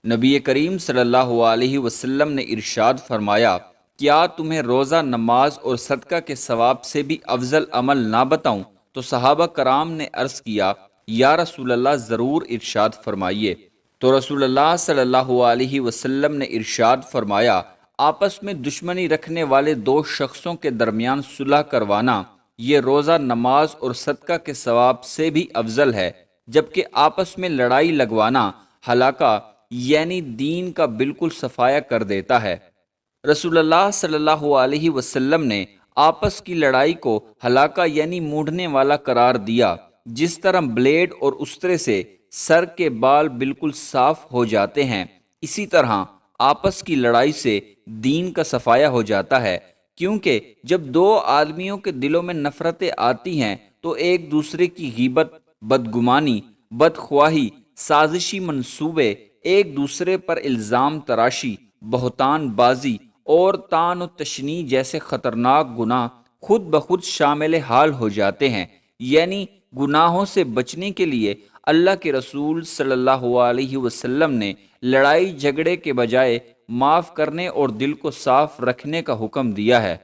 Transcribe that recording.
نبی کریم صلی اللہ علیہ وسلم نے ارشاد فرمایا، کیا تمہیں روزہ نماز اور صدقہ کے ثواب سے بھی افضل عمل نہ بتاؤں؟ تو صحابہ کرام نے عرض کیا، یا رسول اللہ ضرور ارشاد فرمائیے۔ تو رسول اللہ صلی اللہ علیہ وسلم نے ارشاد فرمایا، آپس میں دشمنی رکھنے والے دو شخصوں کے درمیان صلح کروانا یہ روزہ نماز اور صدقہ کے ثواب سے بھی افضل ہے، جبکہ آپس میں لڑائی لگوانا ہلاکہ یعنی دین کا بالکل صفایا کر دیتا ہے۔ رسول اللہ صلی اللہ علیہ وسلم نے آپس کی لڑائی کو ہلاکہ یعنی موڑنے والا قرار دیا۔ جس طرح بلیڈ اور استرے سے سر کے بال بالکل صاف ہو جاتے ہیں، اسی طرح آپس کی لڑائی سے دین کا صفایا ہو جاتا ہے، کیونکہ جب دو آدمیوں کے دلوں میں نفرتیں آتی ہیں تو ایک دوسرے کی غیبت، بدگمانی، بدخواہی، سازشی منصوبے، ایک دوسرے پر الزام تراشی، بہتان بازی اور طعن و تشنیع جیسے خطرناک گناہ خود بخود شامل حال ہو جاتے ہیں۔ یعنی گناہوں سے بچنے کے لیے اللہ کے رسول صلی اللہ علیہ وسلم نے لڑائی جھگڑے کے بجائے معاف کرنے اور دل کو صاف رکھنے کا حکم دیا ہے۔